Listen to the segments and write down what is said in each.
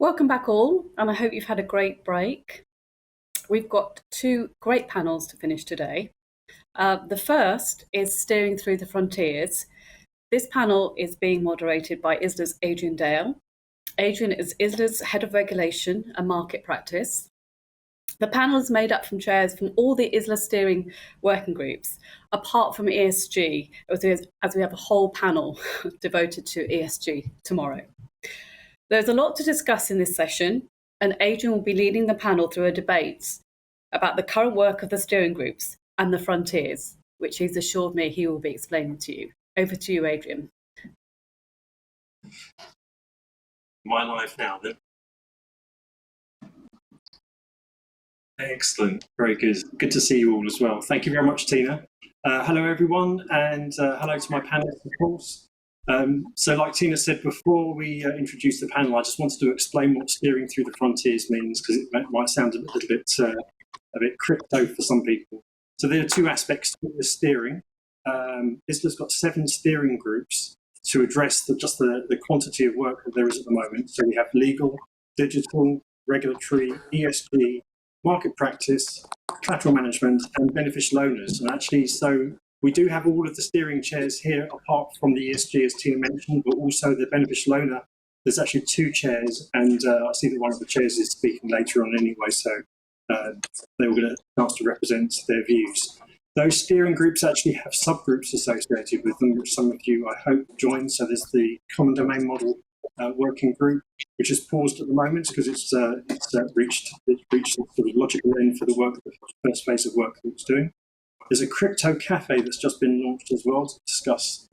Welcome back all, and I hope you've had a great break. We've got two great panels to finish today. The first is Steering Through the Frontiers. This panel is being moderated by ISLA's Adrian Dale. Adrian is ISLA's Head of Regulation and Market Practice. The panel is made up from chairs from all the ISLA steering working groups, apart from ESG, as we have a whole panel devoted to ESG tomorrow. There's a lot to discuss in this session, and Adrian will be leading the panel through a debate about the current work of the steering groups and the frontiers, which he's assured me he will be explaining to you. Over to you, Adrian. My live now, then. Excellent, very good. Good to see you all as well. Thank you very much, Tina. Hello, everyone, and hello to my panelists, of course. So like Tina said before we introduced the panel, I just wanted to explain what steering through the frontiers means, because it might sound a little bit crypto for some people. So there are two aspects to the steering. ISLA's got 7 steering groups to address the quantity of work that there is at the moment. So we have legal, digital, regulatory, ESG, market practice, collateral management, and beneficial owners. And actually, so we do have all of the steering chairs here, apart from the ESG, as Tina mentioned, but also the beneficial owner. There's actually 2 chairs, and I see that one of the chairs is speaking later on anyway, so they will get a chance to represent their views. Those steering groups actually have subgroups associated with them, which some of you, I hope, join. So there's the Common Domain Model working group, which is paused at the moment because it's reached the sort of logical end for the first phase of work that it's doing. There's a crypto cafe that's just been launched as well to discuss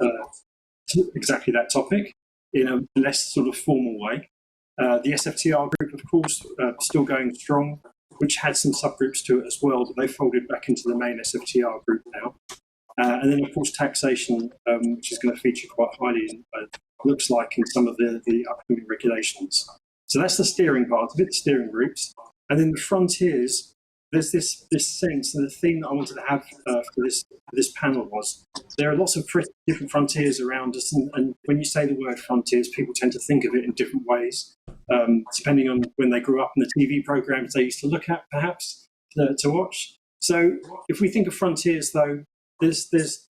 exactly that topic in a less sort of formal way. The SFTR group, of course, still going strong, which had some subgroups to it as well, but they folded back into the main SFTR group now. And then, of course, taxation, which is going to feature quite highly, looks like, in some of the upcoming regulations. So that's the steering part of it, the steering groups. And then the frontiers, there's this sense, and the theme that I wanted to have for this panel was, there are lots of different frontiers around us, and when you say the word frontiers, people tend to think of it in different ways, depending on when they grew up in the TV programs they used to look at, perhaps, to watch. So if we think of frontiers, though, there's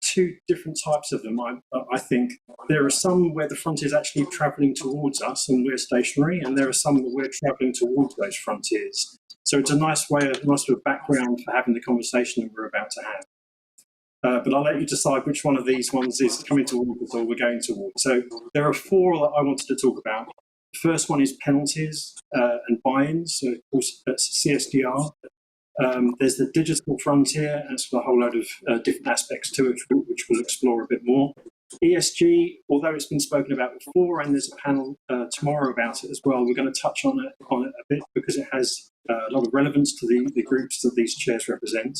2 different types of them, I think. There are some where the frontier is actually travelling towards us and we're stationary, and there are some where we're travelling towards those frontiers. So it's a nice sort of background for having the conversation that we're about to have. But I'll let you decide which one of these ones is coming towards us or we're going towards. So there are 4 that I wanted to talk about. The first one is penalties and buy-ins. So of course that's CSDR. There's the digital frontier, and it's got a whole load of different aspects to it, which we'll explore a bit more. ESG, although it's been spoken about before, and there's a panel tomorrow about it as well, we're going to touch on it a bit because it has a lot of relevance to the groups that these chairs represent.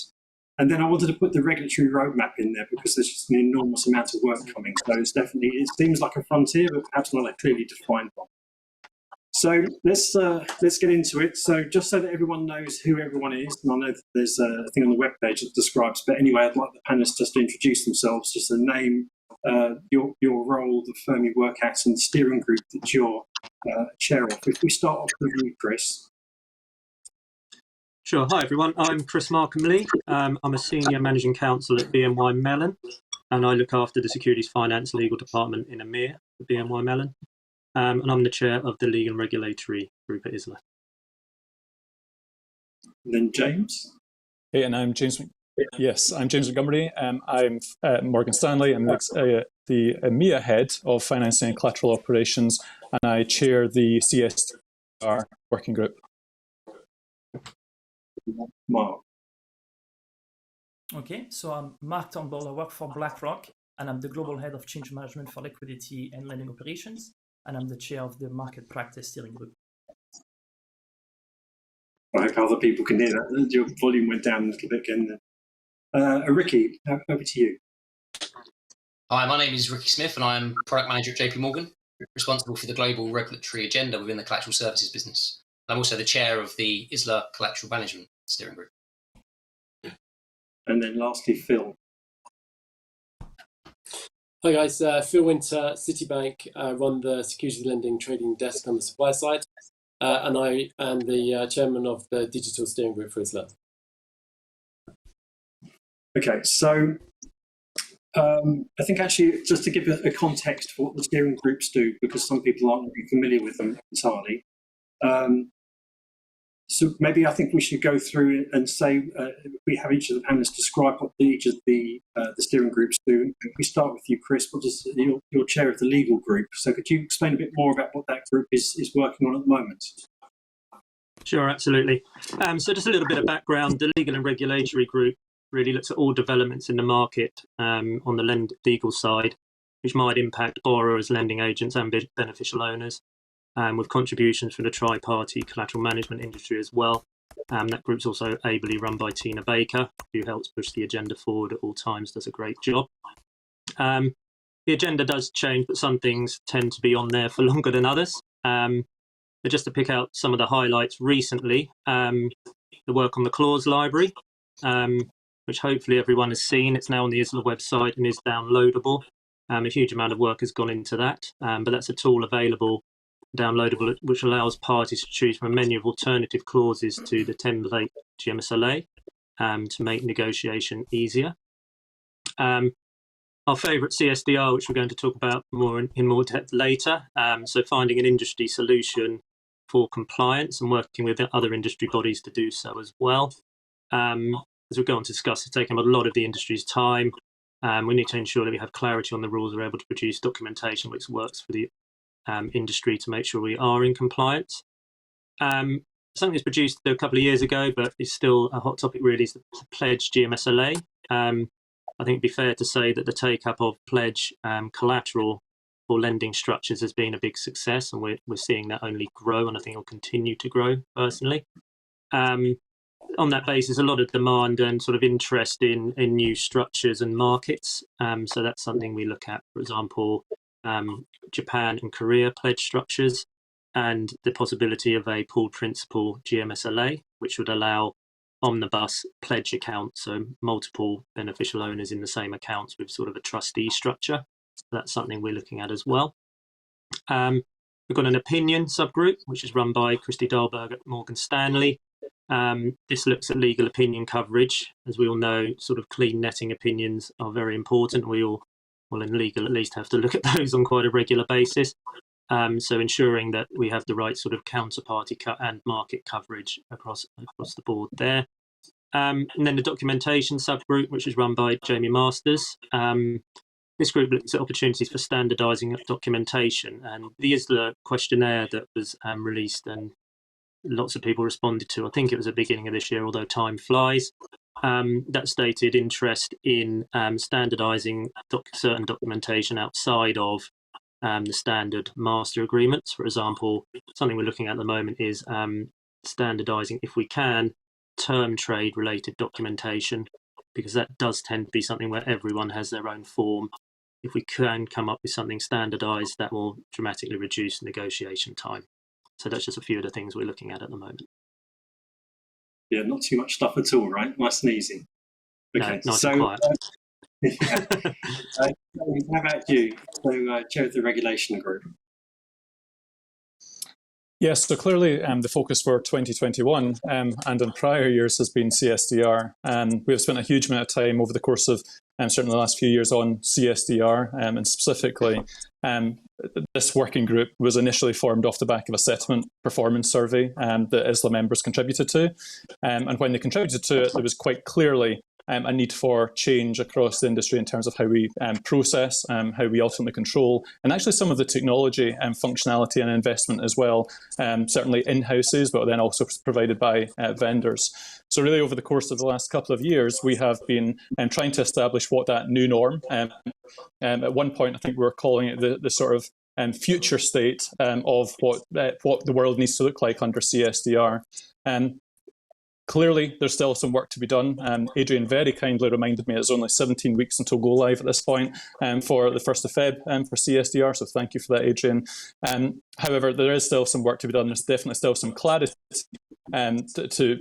And then I wanted to put the regulatory roadmap in there because there's just an enormous amount of work coming. So it's definitely, it seems like a frontier, but perhaps not a clearly defined one. So let's get into it. So just so that everyone knows who everyone is, and I know that there's a thing on the webpage that describes, but anyway, I'd like the panelists just to introduce themselves, just a name, your role, the firm you work at, and the steering group that you're chair of. If we start off with you, Chris. Sure. Hi, everyone. I'm Chris Markham-Lee. I'm a senior managing counsel at BNY Mellon, and I look after the Securities Finance Legal Department in EMEA at BNY Mellon. And I'm the chair of the Legal and Regulatory Group at ISLA. And then James. Hey, and I'm James. Yes, I'm James Montgomery. I'm at Morgan Stanley. I'm the EMEA head of financing and collateral operations, and I chair the CSDR working group. Mark. Okay, so I'm Mark Turnbull. I work for BlackRock, and I'm the global head of change management for liquidity and lending operations, and I'm the chair of the market practice steering group. I hope other people can hear that. Your volume went down a little bit again. Ricky, over to you. Hi, my name is Ricky Smith, and I'm product manager at JP Morgan, responsible for the global regulatory agenda within the collateral services business. I'm also the chair of the ISLA Collateral Management Steering Group. And then lastly, Phil. Hi guys, Phil Winter, Citibank. I run the securities lending trading desk on the supply side. and I am the chairman of the Digital Steering Group for ISLA. Okay, so I think actually just to give a context for what the steering groups do, because some people aren't really familiar with them entirely. So maybe I think we should go through and say we have each of the panelists describe what each of the steering groups do. We start with you, Chris. What does you're chair of the legal group? So could you explain a bit more about what that group is working on at the moment? Sure, absolutely. So just a little bit of background. The legal and regulatory group really looks at all developments in the market on the legal side, which might impact borrowers, lending agents, and beneficial owners. With contributions from the tri-party collateral management industry as well. That group's also ably run by Tina Baker, who helps push the agenda forward at all times, does a great job. The agenda does change, but some things tend to be on there for longer than others. But just to pick out some of the highlights recently, the work on the clause library, which hopefully everyone has seen. It's now on the ISLA website and is downloadable. A huge amount of work has gone into that, but that's a tool available downloadable, which allows parties to choose from a menu of alternative clauses to the template GMSLA to make negotiation easier. Our favourite CSDR, which we're going to talk about in more depth later, so finding an industry solution for compliance and working with other industry bodies to do so as well. As we go on to discuss, it's taken a lot of the industry's time. We need to ensure that we have clarity on the rules, we're able to produce documentation which works for the industry to make sure we are in compliance. Something was produced a couple of years ago, but is still a hot topic really, is the Pledge GMSLA. I think it'd be fair to say that the take-up of Pledge Collateral for lending structures has been a big success, and we're seeing that only grow, and I think it'll continue to grow personally. On that basis, a lot of demand and sort of interest in new structures and markets. So that's something we look at, for example, Japan and Korea pledge structures, and the possibility of a pooled principal GMSLA, which would allow omnibus pledge accounts, so multiple beneficial owners in the same accounts with sort of a trustee structure. So that's something we're looking at as well. We've got an opinion subgroup, which is run by Christy Dahlberg at Morgan Stanley. This looks at legal opinion coverage. As we all know, sort of clean netting opinions are very important. We all, well, in legal at least, have to look at those on quite a regular basis. So ensuring that we have the right sort of counterparty and market coverage across the board there. And then the documentation subgroup, which is run by Jamie Masters. This group looks at opportunities for standardising documentation, and the ISLA questionnaire that was released and lots of people responded to, I think it was at the beginning of this year, although time flies, that stated interest in standardising certain documentation outside of the standard master agreements. For example, something we're looking at the moment is standardising, if we can, term trade related documentation, because that does tend to be something where everyone has their own form. If we can come up with something standardised, that will dramatically reduce negotiation time. So that's just a few of the things we're looking at the moment. Yeah, not too much stuff at all, right? Nice and easy. Okay, no, nice and quiet. How about you? So, chair of the regulation group. Yes, so clearly the focus for 2021 and in prior years has been CSDR. We've spent a huge amount of time over the course of certainly the last few years on CSDR, and specifically this working group was initially formed off the back of a settlement performance survey that ISLA members contributed to. And when they contributed to it, there was quite clearly a need for change across the industry in terms of how we process, how we ultimately control, and actually some of the technology and functionality and investment as well, certainly in-houses, but then also provided by vendors. So really over the course of the last couple of years, we have been trying to establish what that new norm, at one point I think we were calling it the sort of future state of what the world needs to look like under CSDR. Clearly, there's still some work to be done. Adrian very kindly reminded me it's only 17 weeks until go live at this point for the 1st of Feb for CSDR, so thank you for that, Adrian. However, there is still some work to be done. There's definitely still some clarity to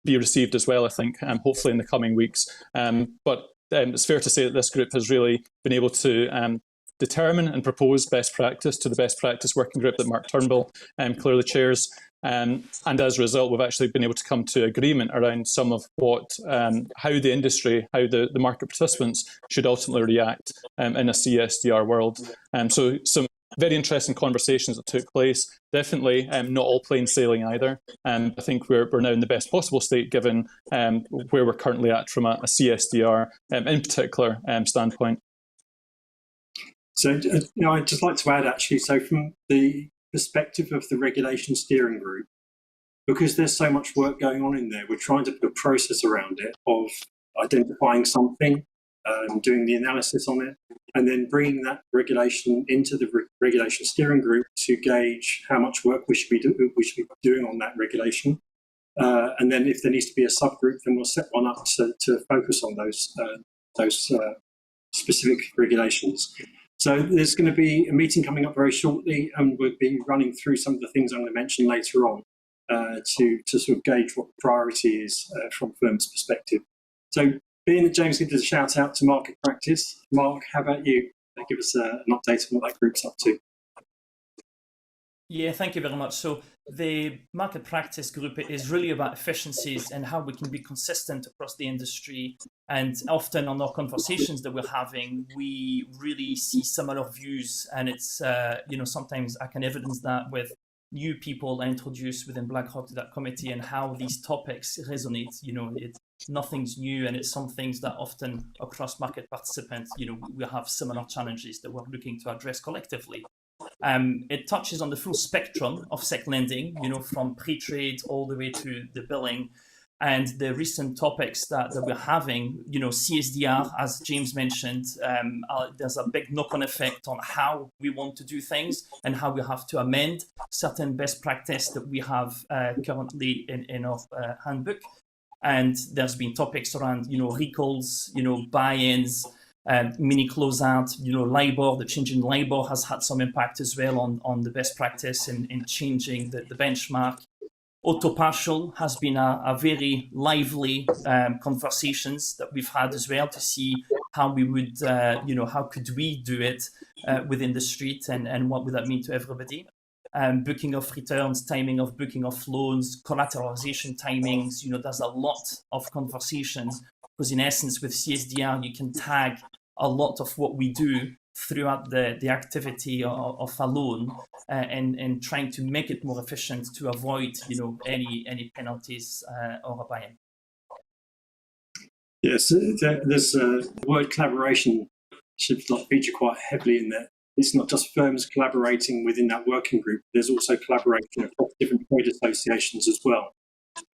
be received as well, I think, hopefully in the coming weeks. But it's fair to say that this group has really been able to determine and propose best practice to the best practice working group that Mark Turnbull clearly chairs. And as a result, we've actually been able to come to agreement around some of how the industry, how the market participants should ultimately react in a CSDR world. So some very interesting conversations that took place. Definitely not all plain sailing either. I think we're now in the best possible state given where we're currently at from a CSDR in particular standpoint. So I'd just like to add actually, so from the perspective of the Regulation Steering Group, because there's so much work going on in there, we're trying to put a process around it of identifying something, doing the analysis on it, and then bringing that regulation into the Regulation Steering Group to gauge how much work we should be doing on that regulation. And then if there needs to be a subgroup, then we'll set one up to focus on those specific regulations. So there's going to be a meeting coming up very shortly, and we'll be running through some of the things I'm going to mention later on to sort of gauge what the priority is from firm's perspective. So being that James did a shout out to market practice, Mark, how about you? Give us an update on what that group's up to. Yeah, thank you very much. So the market practice group is really about efficiencies and how we can be consistent across the industry. And often on our conversations that we're having, we really see similar views. And it's, sometimes I can evidence that with new people introduced within BlackRock to that committee and how these topics resonate. Nothing's new, and it's some things that often across market participants, we have similar challenges that we're looking to address collectively. It touches on the full spectrum of SEC lending, from pre-trade all the way to the billing. And the recent topics that we're having, CSDR, as James mentioned, there's a big knock-on effect on how we want to do things and how we have to amend certain best practice that we have currently in our handbook. And there's been topics around, recalls, buy-ins, mini closeout, LIBOR. The change in LIBOR has had some impact as well on the best practice in changing the benchmark. Auto partial has been a very lively conversations that we've had as well to see how we would, how could we do it within the street and what would that mean to everybody. Booking of returns, timing of booking of loans, collateralization timings, there's a lot of conversations because in essence with CSDR, you can tag a lot of what we do throughout the activity of a loan and trying to make it more efficient to avoid, any penalties or a buy-in. Yes, there's the word collaboration should feature quite heavily in there. It's not just firms collaborating within that working group. There's also collaboration across different trade associations as well,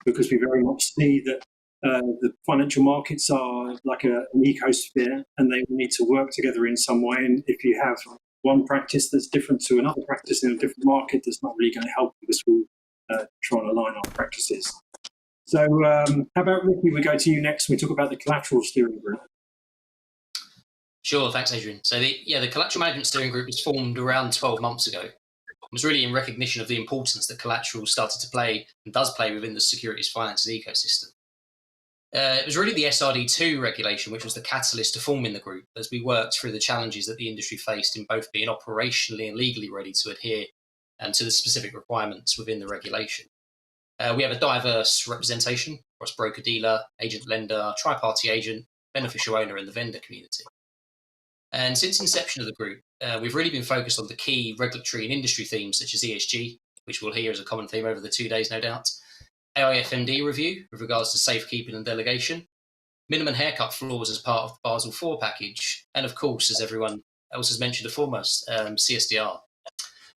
because we very much see that the financial markets are like an ecosphere, and they need to work together in some way. And if you have one practice that's different to another practice in a different market, that's not really going to help because we'll try and align our practices. So how about Ricky, we go to you next and we talk about the Collateral Steering Group. Sure, thanks, Adrian. So the Collateral Management Steering Group was formed around 12 months ago. It was really in recognition of the importance that collateral started to play and does play within the securities finances ecosystem. It was really the SRD2 regulation which was the catalyst to forming the group as we worked through the challenges that the industry faced in both being operationally and legally ready to adhere to the specific requirements within the regulation. We have a diverse representation across broker-dealer, agent-lender, tri-party agent, beneficial owner and the vendor community. And since inception of the group, we've really been focused on the key regulatory and industry themes such as ESG, which we'll hear as a common theme over the 2 days, no doubt, AIFMD review with regards to safekeeping and delegation, minimum haircut floors as part of the Basel IV package, and of course, as everyone else has mentioned the foremost, CSDR.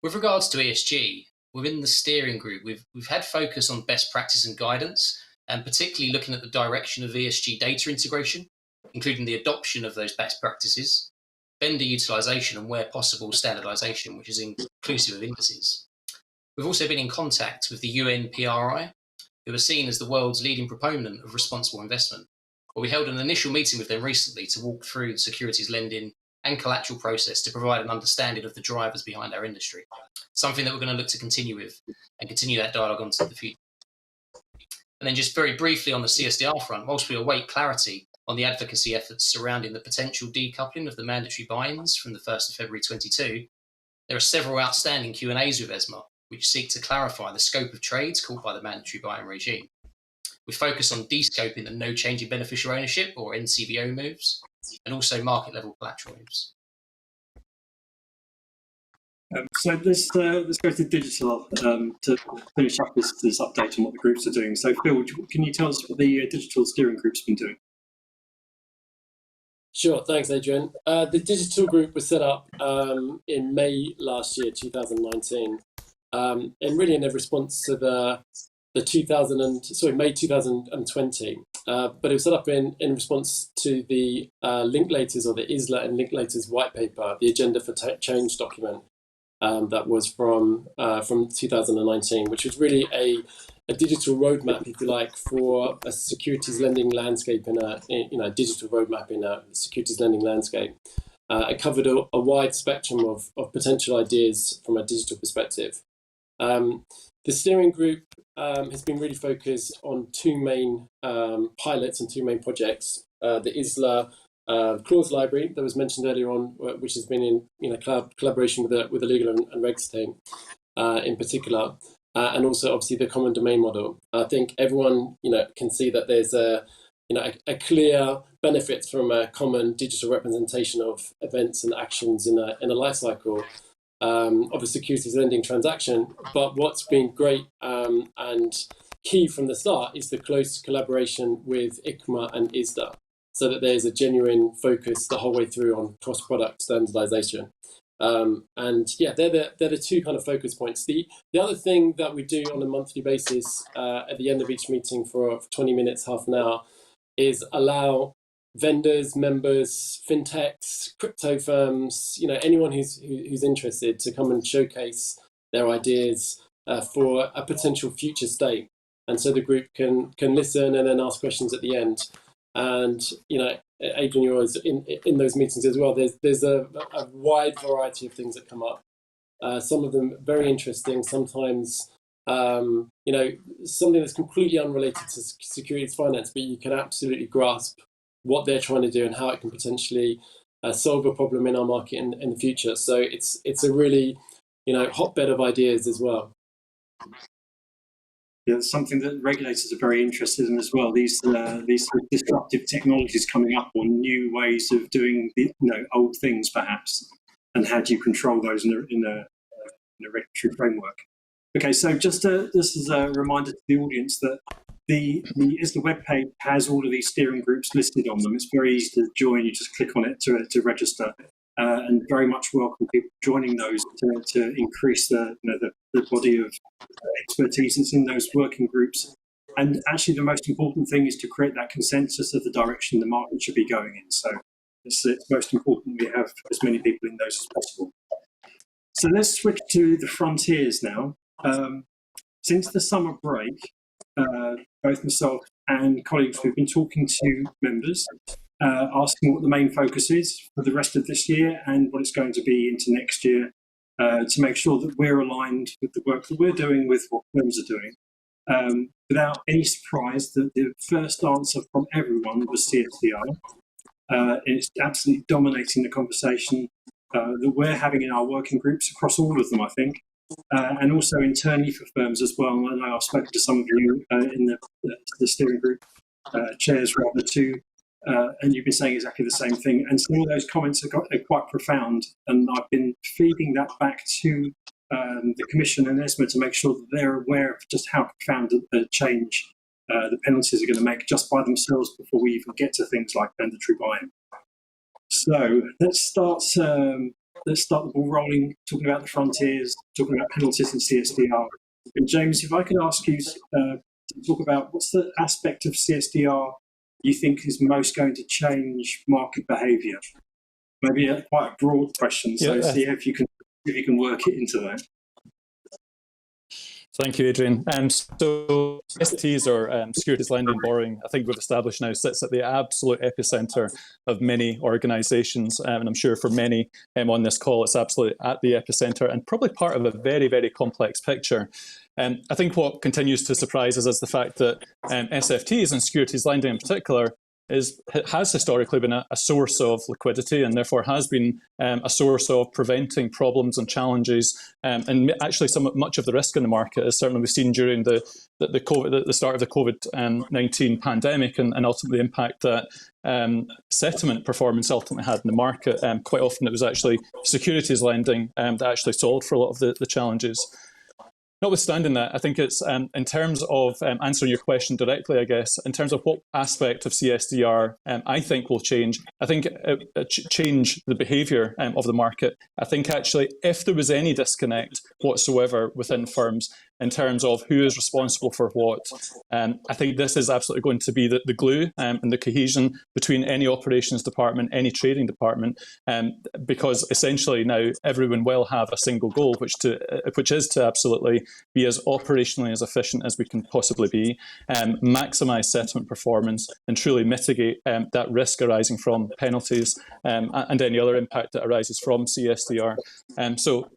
With regards to ESG, within the steering group, we've had focus on best practice and guidance, and particularly looking at the direction of ESG data integration, including the adoption of those best practices, vendor utilization, and where possible, standardization, which is inclusive of indices. We've also been in contact with the UNPRI, who are seen as the world's leading proponent of responsible investment. Well, we held an initial meeting with them recently to walk through the securities lending and collateral process to provide an understanding of the drivers behind our industry, something that we're going to look to continue with and continue that dialogue on to the future. And then just very briefly on the CSDR front, whilst we await clarity on the advocacy efforts surrounding the potential decoupling of the mandatory buy-ins from the 1st of February 22, there are several outstanding Q&As with ESMA, which seek to clarify the scope of trades caught by the mandatory buy-in regime. We focus on de-scoping the no change in beneficial ownership, or NCBO moves, and also market level collateral moves. So let's go to digital to finish up this update on what the groups are doing. So Phil, can you tell us what the digital steering group's been doing? Sure, thanks, Adrian. The digital group was set up in May last year, 2019, and really in a response to the May 2020. But it was set up in response to the Linklaters, or the ISLA and Linklaters white paper, the Agenda for Change document that was from 2019, which was really a digital roadmap, if you like, for a securities lending landscape in a digital roadmap in a securities lending landscape. It covered a wide spectrum of potential ideas from a digital perspective. The steering group has been really focused on two main pilots and two main projects. The ISLA clause library that was mentioned earlier on, which has been in collaboration with the legal and regs team in particular, and also obviously the common domain model. I think everyone can see that there's a clear benefit from a common digital representation of events and actions in a life cycle of a securities lending transaction. But what's been great and key from the start is the close collaboration with ICMA and ISDA, so that there's a genuine focus the whole way through on cross-product standardization. And yeah, they're the two kind of focus points. The other thing that we do on a monthly basis at the end of each meeting for 20 minutes, half an hour, is allow vendors, members, fintechs, crypto firms, anyone who's interested to come and showcase their ideas for a potential future state. And so the group can listen and then ask questions at the end. And Adrian, you're always in those meetings as well. There's a wide variety of things that come up. Some of them very interesting. Sometimes something that's completely unrelated to securities finance, but you can absolutely grasp what they're trying to do and how it can potentially solve a problem in our market in the future. So it's a really hotbed of ideas as well. Yeah, it's something that regulators are very interested in as well. These disruptive technologies coming up, or new ways of doing old things perhaps, and how do you control those in a regulatory framework? Okay, so just this is a reminder to the audience that the ISLA webpage has all of these steering groups listed on them. It's very easy to join. You just click on it to register, and very much welcome people joining those to increase the body of expertise that's in those working groups. And actually, the most important thing is to create that consensus of the direction the market should be going in. So it's most important we have as many people in those as possible. So let's switch to the frontiers now. Since the summer break, both myself and colleagues, we've been talking to members, asking what the main focus is for the rest of this year and what it's going to be into next year, to make sure that we're aligned with the work that we're doing with what firms are doing. Without any surprise, the first answer from everyone was CSDR. It's absolutely dominating the conversation that we're having in our working groups across all of them, I think. And also internally for firms as well. And I've spoken to some of you in the steering group chairs rather too, and you've been saying exactly the same thing. And some of those comments are quite profound, and I've been feeding that back to the Commission and ESMA to make sure that they're aware of just how profound the change the penalties are going to make just by themselves before we even get to things like mandatory buy-in. So let's start the ball rolling, talking about the frontiers, talking about penalties and CSDR. And James, if I could ask you to talk about what's the aspect of CSDR you think is most going to change market behaviour? Maybe quite a broad question, so see if you can work it into that. Thank you, Adrian. So STs, or securities lending borrowing, I think we've established now sits at the absolute epicenter of many organisations, and I'm sure for many on this call, it's absolutely at the epicenter and probably part of a very, very complex picture. I think what continues to surprise us is the fact that SFTs and securities lending in particular has historically been a source of liquidity, and therefore has been a source of preventing problems and challenges, and actually much of the risk in the market, as certainly we've seen during the start of the COVID-19 pandemic, and ultimately the impact that settlement performance ultimately had in the market. Quite often it was actually securities lending that actually solved for a lot of the challenges. Notwithstanding that, I think it's in terms of answering your question directly, I guess, in terms of what aspect of CSDR I think will change, I think change the behaviour of the market. I think actually if there was any disconnect whatsoever within firms in terms of who is responsible for what, I think this is absolutely going to be the glue and the cohesion between any operations department, any trading department, because essentially now everyone will have a single goal, which is to absolutely be as operationally as efficient as we can possibly be, maximise settlement performance, and truly mitigate that risk arising from penalties and any other impact that arises from CSDR. So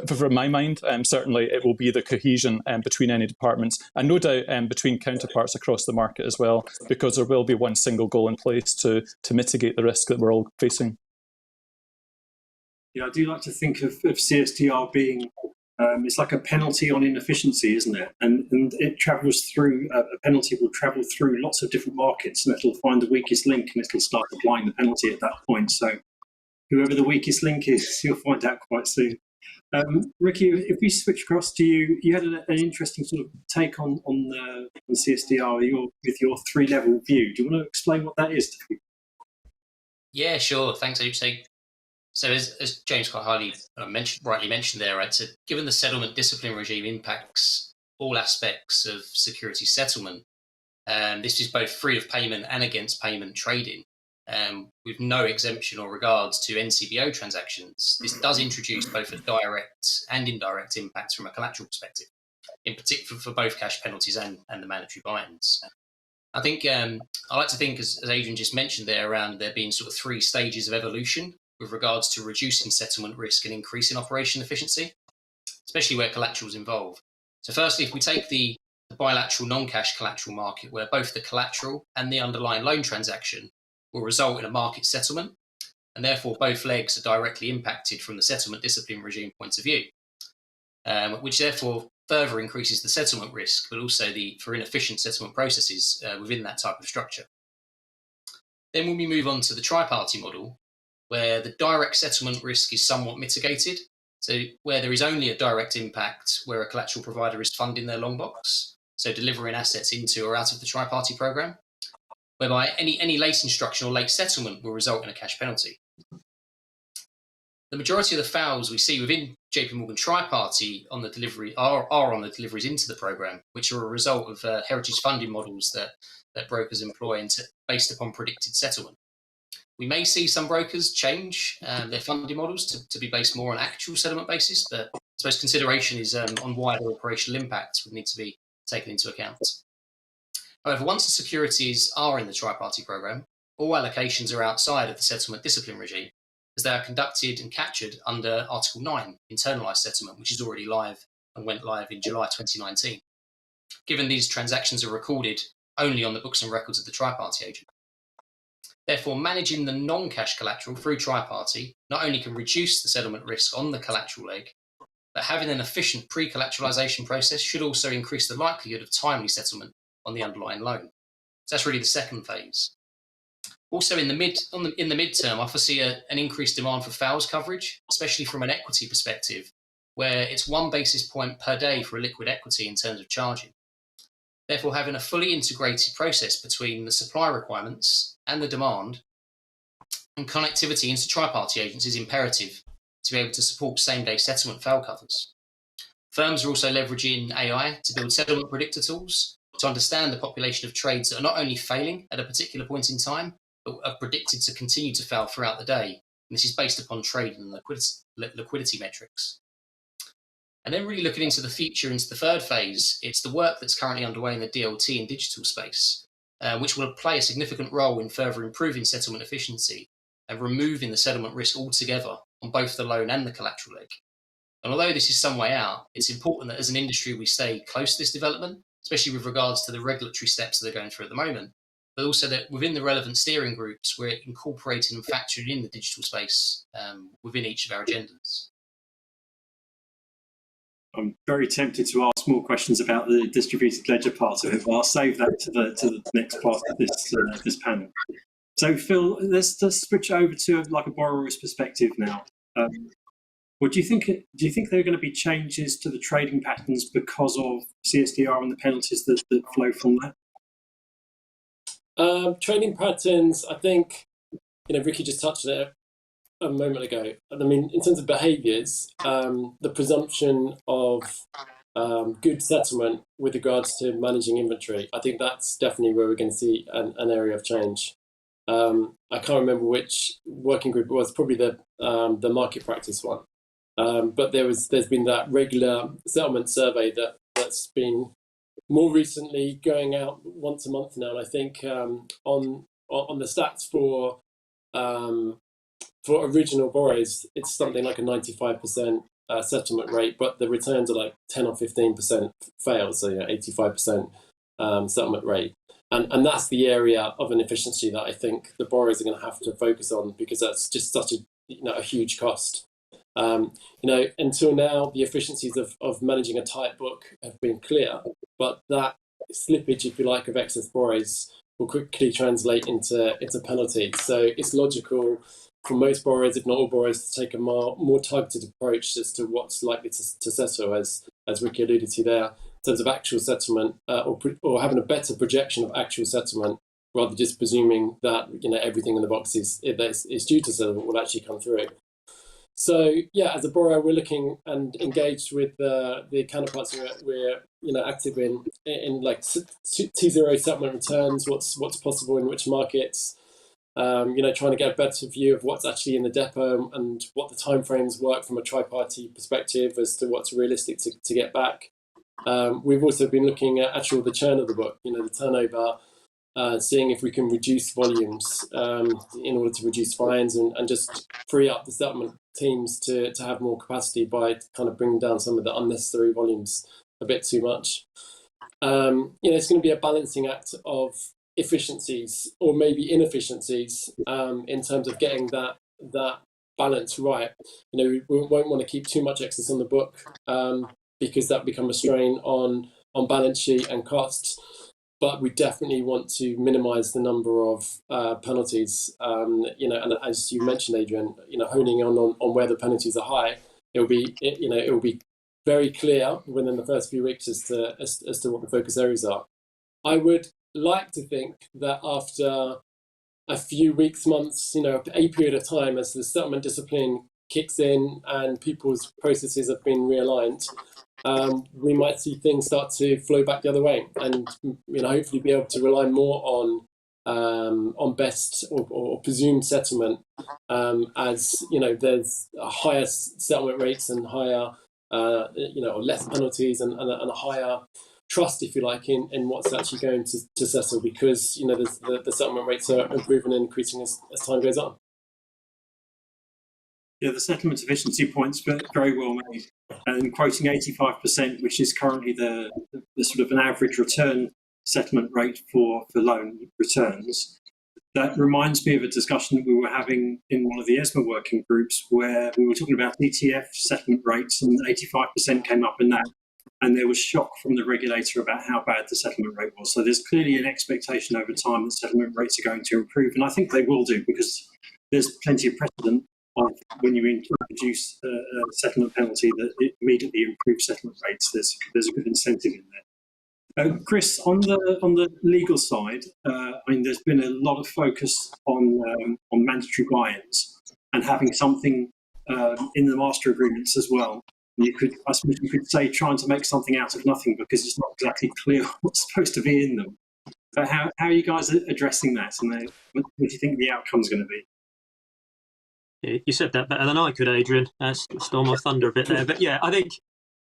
from my mind, certainly it will be the cohesion between any departments, and no doubt between counterparts across the market as well, because there will be one single goal in place to mitigate the risk that we're all facing. Yeah, I do like to think of CSDR being, it's like a penalty on inefficiency, isn't it? And it travels through, a penalty will travel through lots of different markets, and it'll find the weakest link and it'll start applying the penalty at that point. So whoever the weakest link is, you'll find out quite soon. Ricky, if we switch across to you, you had an interesting sort of take on CSDR with your three-level view. Do you want to explain what that is? Yeah, sure. Thanks, Ajay. So as James quite rightly mentioned there, right, so given the settlement discipline regime impacts all aspects of security settlement, this is both free of payment and against payment trading, with no exemption or regards to NCBO transactions. This does introduce both a direct and indirect impact from a collateral perspective, in particular for both cash penalties and the mandatory buy-ins. I think I like to think, as Adrian just mentioned there, around there being sort of three stages of evolution with regards to reducing settlement risk and increasing operation efficiency, especially where collateral is involved. So firstly, if we take the bilateral non-cash collateral market, where both the collateral and the underlying loan transaction will result in a market settlement, and therefore both legs are directly impacted from the settlement discipline regime point of view, which therefore further increases the settlement risk, but also for inefficient settlement processes within that type of structure. Then when we move on to the Tripartite Model, where the direct settlement risk is somewhat mitigated, so where there is only a direct impact where a collateral provider is funding their long box, so delivering assets into or out of the Tripartite programme, whereby any late instruction or late settlement will result in a cash penalty. The majority of the fouls we see within JP Morgan Tripartite on the delivery are on the deliveries into the programme, which are a result of heritage funding models that brokers employ based upon predicted settlement. We may see some brokers change their funding models to be based more on actual settlement basis, but I suppose consideration is on wider operational impacts would need to be taken into account. However, once the securities are in the Tripartite programme, all allocations are outside of the settlement discipline regime, as they are conducted and captured under Article 9, internalised settlement, which is already live and went live in July 2019, given these transactions are recorded only on the books and records of the Tripartite agent. Therefore, managing the non-cash collateral through Tripartite not only can reduce the settlement risk on the collateral leg, but having an efficient pre-collateralisation process should also increase the likelihood of timely settlement on the underlying loan. So that's really the second phase. Also, in the midterm, I foresee an increased demand for fouls coverage, especially from an equity perspective, where it's 1 basis point per day for a liquid equity in terms of charging. Therefore, having a fully integrated process between the supply requirements and the demand and connectivity into Tripartite agents is imperative to be able to support same-day settlement foul covers. Firms are also leveraging AI to build settlement predictor tools to understand the population of trades that are not only failing at a particular point in time, but are predicted to continue to fail throughout the day. And this is based upon trade and liquidity metrics. And then really looking into the future, into the third phase, it's the work that's currently underway in the DLT and digital space, which will play a significant role in further improving settlement efficiency and removing the settlement risk altogether on both the loan and the collateral leg. And although this is some way out, it's important that as an industry we stay close to this development, especially with regards to the regulatory steps that they're going through at the moment, but also that within the relevant steering groups, we're incorporating and factoring in the digital space within each of our agendas. I'm very tempted to ask more questions about the distributed ledger part of it, but I'll save that to the next part of this panel. So Phil, let's switch over to like a borrower's perspective now. What do you think? Do you think there are going to be changes to the trading patterns because of CSDR and the penalties that flow from that? Trading patterns, I think, Ricky just touched on it a moment ago. I mean, in terms of behaviours, the presumption of good settlement with regards to managing inventory, I think that's definitely where we're going to see an area of change. I can't remember which working group it was, probably the market practice one. But there's been that regular settlement survey that's been more recently going out once a month now. And I think on the stats for original borrowers, it's something like a 95% settlement rate, but the returns are like 10 or 15% fails, so 85% settlement rate. And that's the area of inefficiency that I think the borrowers are going to have to focus on, because that's just such a huge cost. Until now, the efficiencies of managing a tight book have been clear, but that slippage, if you like, of excess borrowers will quickly translate into penalties. So it's logical for most borrowers, if not all borrowers, to take a more targeted approach as to what's likely to settle, as Ricky alluded to there, in terms of actual settlement, or having a better projection of actual settlement, rather than just presuming that everything in the box is due to settle will actually come through. So yeah, as a borrower, we're looking and engaged with the counterparts we're active in like T0 settlement returns, what's possible in which markets, trying to get a better view of what's actually in the depot and what the timeframes work from a tripartite perspective as to what's realistic to get back. We've also been looking at the churn of the book, the turnover, seeing if we can reduce volumes in order to reduce fines and just free up the settlement teams to have more capacity by kind of bringing down some of the unnecessary volumes a bit too much. It's going to be a balancing act of efficiencies or maybe inefficiencies in terms of getting that balance right. We won't want to keep too much excess on the book because that becomes a strain on balance sheet and costs. But we definitely want to minimise the number of penalties. And as you mentioned, Adrian, honing on where the penalties are high, it will be very clear within the first few weeks as to what the focus areas are. I would like to think that after a few weeks, months, a period of time, as the settlement discipline kicks in and people's processes have been realigned, we might see things start to flow back the other way, and hopefully be able to rely more on best or presumed settlement, as there's higher settlement rates and higher or less penalties and a higher trust, if you like, in what's actually going to settle, because the settlement rates are improving and increasing as time goes on. Yeah, the settlement efficiency point's very well made. And quoting 85%, which is currently the sort of an average return settlement rate for loan returns, that reminds me of a discussion that we were having in one of the ISLA working groups, where we were talking about ETF settlement rates, and 85% came up in that. And there was shock from the regulator about how bad the settlement rate was. So there's clearly an expectation over time that settlement rates are going to improve. And I think they will do, because there's plenty of precedent of when you introduce a settlement penalty that it immediately improves settlement rates. There's a good incentive in there. Chris, on the legal side, there's been a lot of focus on mandatory buy-ins and having something in the master agreements as well. I suppose you could say trying to make something out of nothing, because it's not exactly clear what's supposed to be in them. But how are you guys addressing that, and what do you think the outcome's going to be? You said that better than I could, Adrian. Stole my thunder a bit there, but I think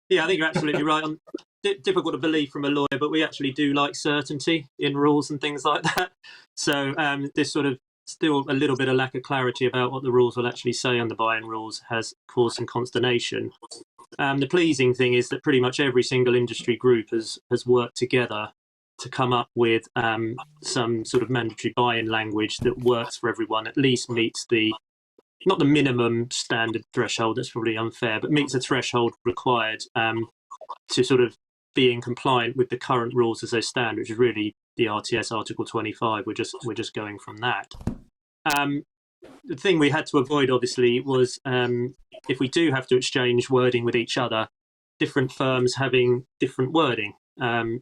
you're absolutely right. Difficult to believe from a lawyer, but we actually do like certainty in rules and things like that. So this sort of still a little bit of lack of clarity about what the rules will actually say on the buy-in rules has caused some consternation. The pleasing thing is that pretty much every single industry group has worked together to come up with some sort of mandatory buy-in language that works for everyone, at least meets not the minimum standard threshold, that's probably unfair, but meets the threshold required to sort of being compliant with the current rules as they stand, which is really the RTS Article 25. We're just going from that. The thing we had to avoid, obviously, was if we do have to exchange wording with each other, different firms having different wording.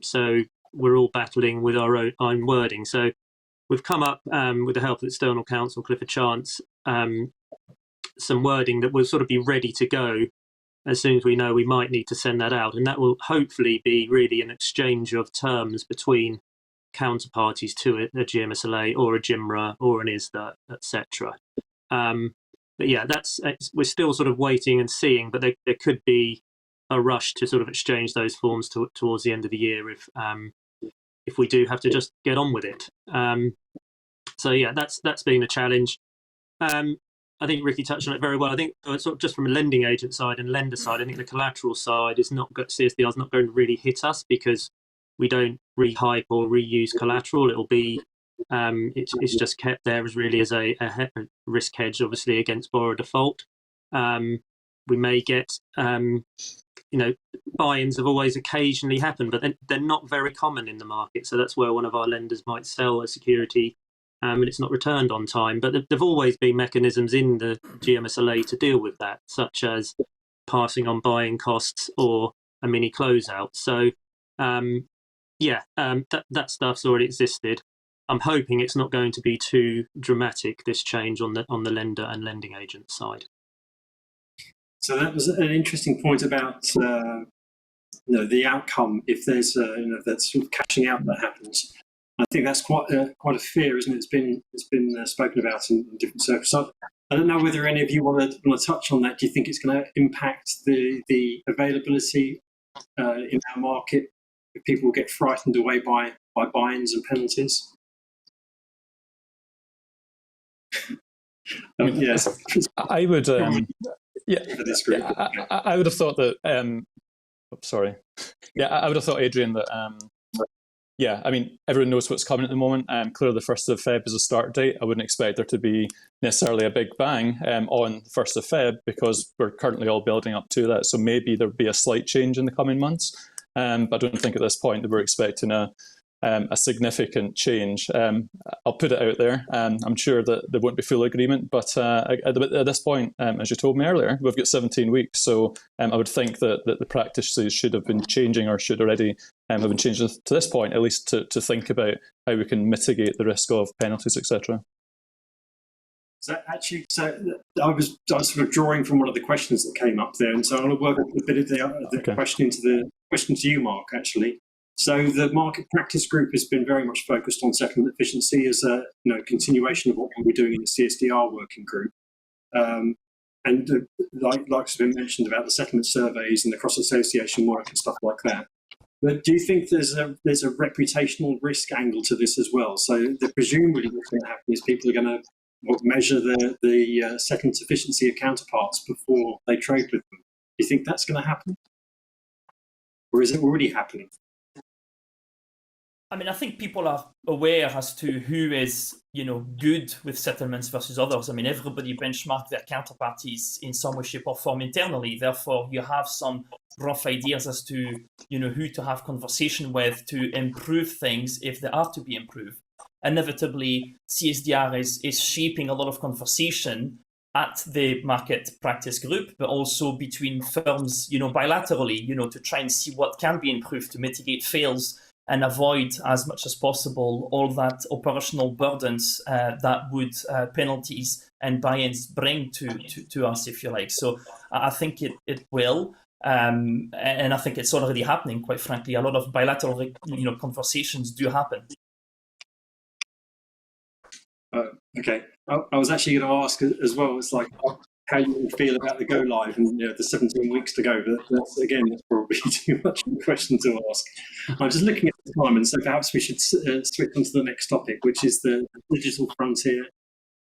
So we're all battling with our own wording. So we've come up with the help of external counsel, Clifford Chance, some wording that will sort of be ready to go as soon as we know we might need to send that out. And that will hopefully be really an exchange of terms between counterparties to a GMSLA or a GIMRA or an ISLA, etc. But yeah, we're still sort of waiting and seeing, but there could be a rush to sort of exchange those forms towards the end of the year if we do have to just get on with it. So yeah, that's been a challenge. I think Ricky touched on it very well. I think sort of just from a lending agent side and lender side, I think the collateral side CSDR is not going to really hit us because we don't rehype or reuse collateral. It'll be it's just kept there as really as a risk hedge, obviously, against borrower default. We may get buy-ins have always occasionally happened, but they're not very common in the market. So that's where one of our lenders might sell a security and it's not returned on time. But there've always been mechanisms in the GMSLA to deal with that, such as passing on buy-in costs or a mini closeout. So that stuff's already existed. I'm hoping it's not going to be too dramatic, this change on the lender and lending agent side. So that was an interesting point about the outcome if there's that sort of cashing out that happens. I think that's quite a fear, isn't it? It's been spoken about in different circles. So I don't know whether any of you want to touch on that. Do you think it's going to impact the availability in our market if people get frightened away by buy-ins and penalties? Yes, I would. I would have thought that. I would have thought, Adrian, that. I mean, everyone knows what's coming at the moment. Clearly, the 1st of Feb is a start date. I wouldn't expect there to be necessarily a big bang on the 1st of Feb because we're currently all building up to that. So maybe there'll be a slight change in the coming months. But I don't think at this point that we're expecting a significant change. I'll put it out there. I'm sure that there won't be full agreement, but at this point, as you told me earlier, we've got 17 weeks. So I would think that the practices should have been changing or should already have been changing to this point, at least to think about how we can mitigate the risk of penalties, etc. So I was sort of drawing from one of the questions that came up there, and so I want to work a bit of the question into the question to you, Mark, actually. So the market practice group has been very much focused on settlement efficiency as a continuation of what we're doing in the CSDR working group. Like has been mentioned about the settlement surveys and the cross-association work and stuff like that. But do you think there's a reputational risk angle to this as well? So presumably what's going to happen is people are going to measure the settlement efficiency of counterparts before they trade with them. Do you think that's going to happen? Or is it already happening? I mean, I think people are aware as to who is, good with settlements versus others. I mean, everybody benchmarks their counterparties in some way, shape, or form internally. Therefore, you have some rough ideas as to, who to have conversation with to improve things if they are to be improved. Inevitably, CSDR is shaping a lot of conversation at the market practice group, but also between firms, bilaterally, to try and see what can be improved to mitigate fails and avoid as much as possible all that operational burdens that would penalties and buy-ins bring to us, if you like. So I think it will, and I think it's already happening, quite frankly. A lot of bilateral conversations do happen. Okay. I was actually going to ask as well, it's like how you feel about the go live and the 17 weeks to go, but that's probably too much of a question to ask. I'm just looking at the time, and so perhaps we should switch on to the next topic, which is the digital frontier.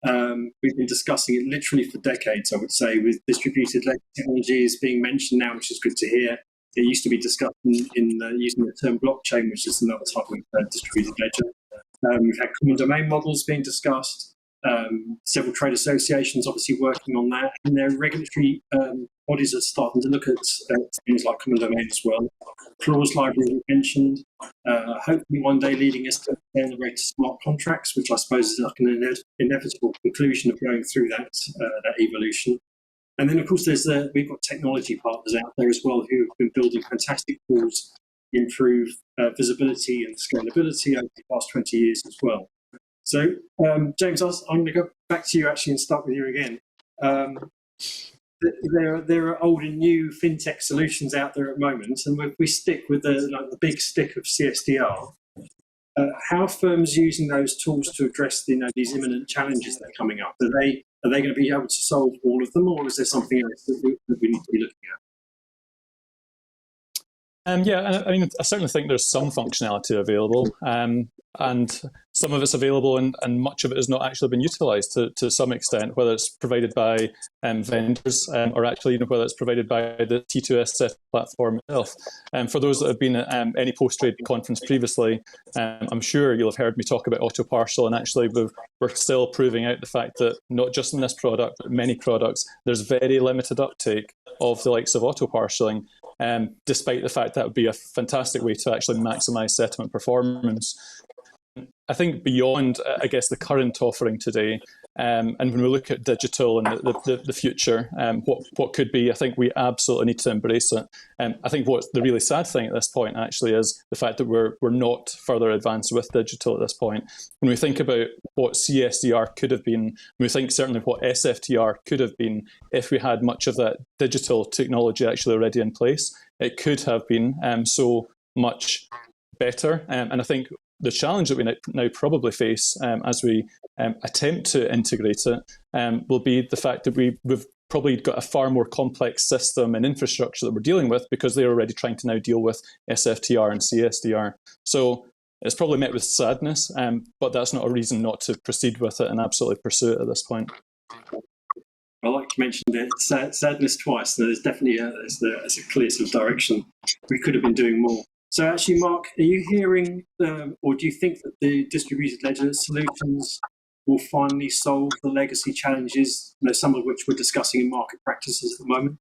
We've been discussing it literally for decades, I would say, with distributed ledger technologies being mentioned now, which is good to hear. It used to be discussed in using the term blockchain, which is another type of distributed ledger. We've had common domain models being discussed. Several trade associations obviously working on that, and their regulatory bodies are starting to look at things like common domain as well. Clause library we mentioned, hopefully one day leading us down the road to smart contracts, which I suppose is like an inevitable conclusion of going through that evolution. And then, of course, we've got technology partners out there as well who have been building fantastic tools to improve visibility and scalability over the past 20 years as well. So, James, I'm going to go back to you actually and start with you again. There are old and new fintech solutions out there at the moment, and if we stick with the big stick of CSDR, how are firms using those tools to address these imminent challenges that are coming up? Are they going to be able to solve all of them, or is there something else that we need to be looking at? Yeah, I mean, I certainly think there's some functionality available, and some of it's available, and much of it has not actually been utilised to some extent, whether it's provided by vendors or actually whether it's provided by the T2S platform itself. For those that have been at any post-trade conference previously, I'm sure you'll have heard me talk about auto partial, and actually we're still proving out the fact that not just in this product, but many products, there's very limited uptake of the likes of auto partialing. Despite the fact that would be a fantastic way to actually maximise settlement performance. I think beyond, I guess, the current offering today, and when we look at digital and the future, what could be, I think we absolutely need to embrace it. I think what's the really sad thing at this point actually is the fact that we're not further advanced with digital at this point. When we think about what CSDR could have been, we think certainly what SFTR could have been if we had much of that digital technology actually already in place. It could have been so much better. And I think the challenge that we now probably face as we attempt to integrate it will be the fact that we've probably got a far more complex system and infrastructure that we're dealing with because they're already trying to now deal with SFTR and CSDR. So it's probably met with sadness, but that's not a reason not to proceed with it and absolutely pursue it at this point. I like to mention that sadness twice. There's definitely a clear sort of direction. We could have been doing more. So actually, Mark, are you hearing, or do you think that the distributed ledger solutions will finally solve the legacy challenges, some of which we're discussing in market practices at the moment?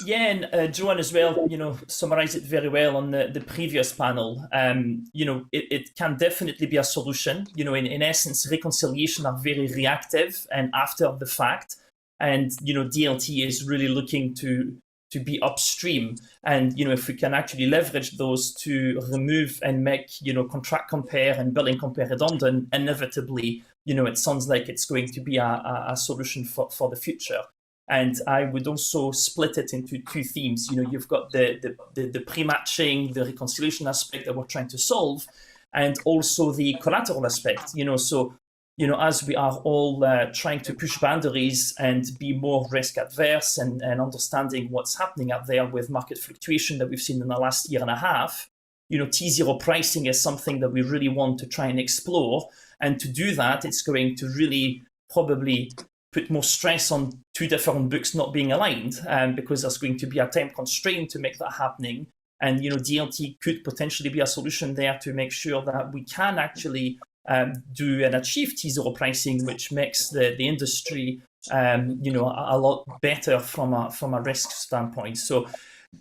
Yeah, and Joanne as well, summarized it very well on the previous panel. It can definitely be a solution. In essence, reconciliation are very reactive and after the fact. And, DLT is really looking to be upstream. And, if we can actually leverage those to remove and make, contract compare and billing compare redundant, inevitably, it sounds like it's going to be a solution for the future. And I would also split it into two themes. You've got the pre-matching, the reconciliation aspect that we're trying to solve, and also the collateral aspect. As we are all trying to push boundaries and be more risk adverse and understanding what's happening out there with market fluctuation that we've seen in the last year and a half, T0 pricing is something that we really want to try and explore. And to do that, it's going to really probably put more stress on two different books not being aligned, because there's going to be a time constraint to make that happening. And DLT could potentially be a solution there to make sure that we can actually do and achieve T0 pricing, which makes the industry a lot better from a risk standpoint. So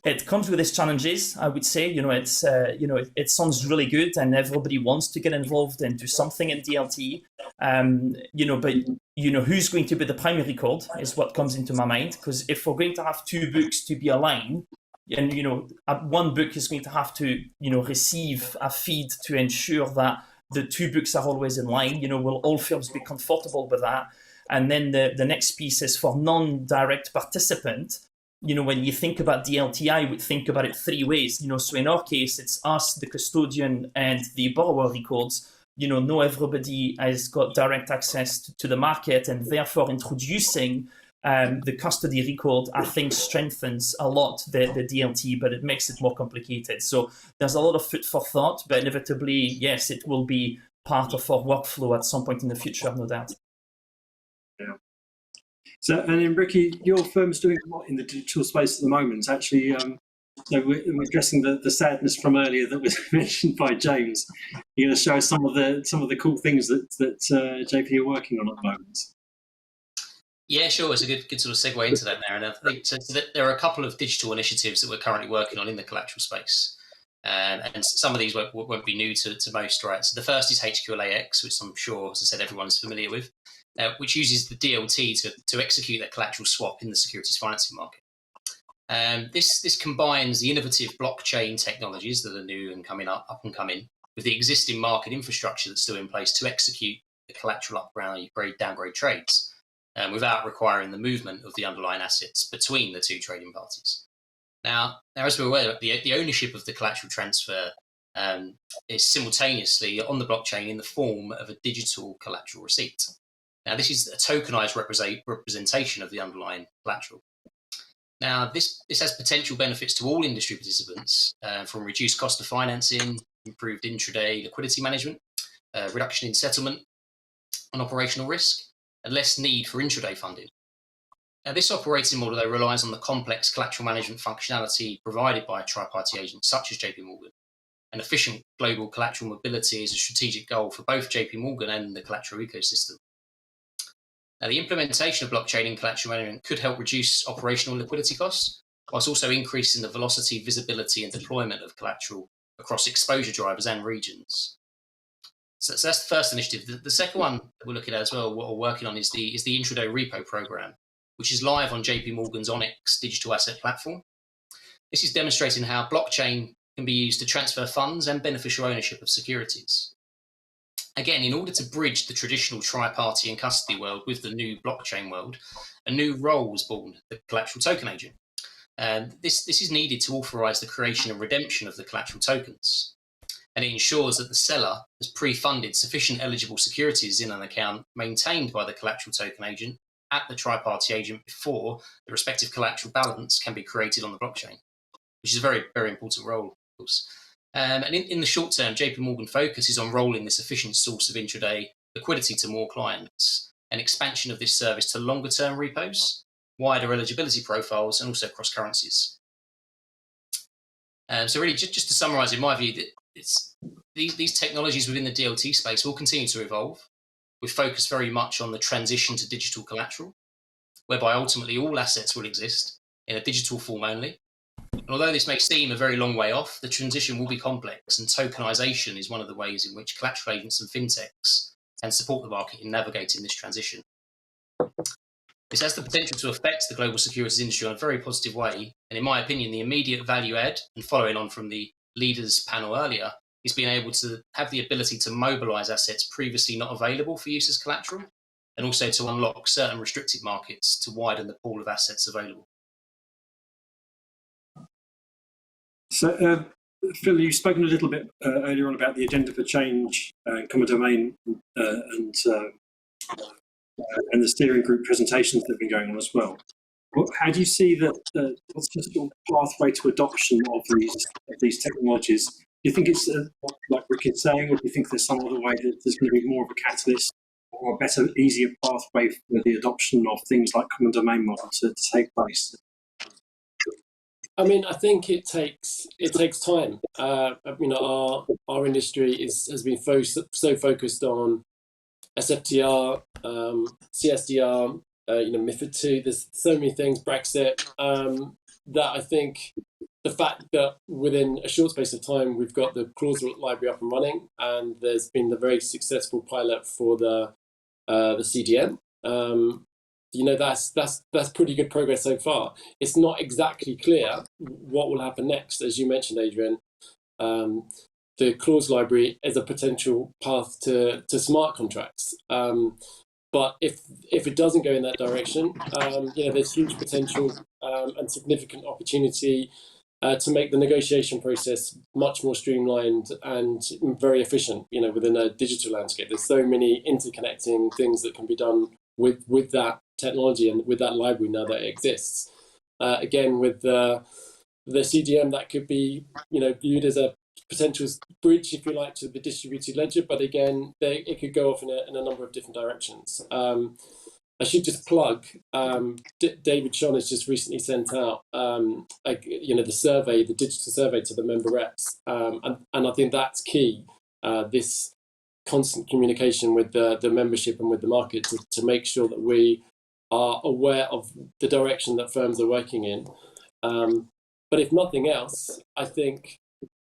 it comes with its challenges, I would say. It sounds really good, and everybody wants to get involved and do something in DLT. But who's going to be the primary record is what comes into my mind. Because if we're going to have two books to be aligned, and one book is going to have to receive a feed to ensure that the two books are always in line. Will all firms be comfortable with that? And then the next piece is for non-direct participant. When you think about DLT, I would think about it three ways. So in our case, it's us, the custodian, and the borrower records. Not everybody has got direct access to the market, and therefore introducing the custody record, I think, strengthens a lot the DLT, but it makes it more complicated. So there's a lot of food for thought, but inevitably, yes, it will be part of our workflow at some point in the future, no doubt. Yeah. So, and then Ricky, your firm's doing a lot in the digital space at the moment. Actually, so we're addressing the sadness from earlier that was mentioned by James. You're going to show us some of the cool things that JP are working on at the moment. Yeah, sure. It's a good sort of segue into that now. And I think so that there are a couple of digital initiatives that we're currently working on in the collateral space. And some of these won't be new to most, right? So the first is Hqlax, which I'm sure, as I said, everyone's familiar with, which uses the DLT to execute that collateral swap in the securities financing market. This combines the innovative blockchain technologies that are new and up and coming with the existing market infrastructure that's still in place to execute the collateral upgrade, downgrade trades without requiring the movement of the underlying assets between the two trading parties. Now, as we're aware, the ownership of the collateral transfer is simultaneously on the blockchain in the form of a digital collateral receipt. Now, this is a tokenized representation of the underlying collateral. Now, this has potential benefits to all industry participants, from reduced cost of financing, improved intraday liquidity management, reduction in settlement and operational risk, and less need for intraday funding. Now, this operating model, though, relies on the complex collateral management functionality provided by a tri-party agent such as JP Morgan. And efficient global collateral mobility is a strategic goal for both JP Morgan and the collateral ecosystem. Now, the implementation of blockchain in collateral management could help reduce operational liquidity costs, whilst also increasing the velocity, visibility, and deployment of collateral across exposure drivers and regions. So that's the first initiative. The second one that we're looking at as well, what we're working on, is the Intraday Repo program, which is live on JP Morgan's Onyx digital asset platform. This is demonstrating how blockchain can be used to transfer funds and beneficial ownership of securities. Again, in order to bridge the traditional tri-party and custody world with the new blockchain world, a new role was born, the collateral token agent. This is needed to authorize the creation and redemption of the collateral tokens. And it ensures that the seller has pre-funded sufficient eligible securities in an account maintained by the collateral token agent at the tri-party agent before the respective collateral balance can be created on the blockchain, which is a very, very important role, of course. And in the short term, JP Morgan focuses on rolling this efficient source of intraday liquidity to more clients, and expansion of this service to longer term repos, wider eligibility profiles, and also cross currencies. So really, just to summarize, in my view, that these technologies within the DLT space will continue to evolve, with focus very much on the transition to digital collateral, whereby ultimately all assets will exist in a digital form only. And although this may seem a very long way off, the transition will be complex, and tokenization is one of the ways in which collateral agents and fintechs can support the market in navigating this transition. This has the potential to affect the global securities industry in a very positive way, and in my opinion, the immediate value add, and following on from the leaders panel earlier, is being able to have the ability to mobilize assets previously not available for use as collateral, and also to unlock certain restricted markets to widen the pool of assets available. So, Phil, you've spoken a little bit earlier on about the agenda for change, common domain, and the steering group presentations that have been going on as well. How do you see that? What's the sort of pathway to adoption of these technologies? Do you think it's like Rick is saying, or do you think there's some other way that there's going to be more of a catalyst or a better, easier pathway for the adoption of things like common domain model to take place? I mean, I think it takes time. Our industry has been so focused on SFTR, CSDR, MiFID II. There's so many things, Brexit, that I think the fact that within a short space of time we've got the clause library up and running, and there's been the very successful pilot for the CDM. That's pretty good progress so far. It's not exactly clear what will happen next, as you mentioned, Adrian. The clause library is a potential path to smart contracts. But if it doesn't go in that direction, there's huge potential and significant opportunity to make the negotiation process much more streamlined and very efficient. Within a digital landscape, there's so many interconnecting things that can be done with that technology and with that library now that it exists. Again, with the CDM, that could be viewed as a potential bridge, if you like, to the distributed ledger, but again, it could go off in a number of different directions. I should just plug. David Sean has just recently sent out, the survey, the digital survey to the member reps, and I think that's key. This constant communication with the membership and with the market to make sure that we are aware of the direction that firms are working in. But if nothing else, I think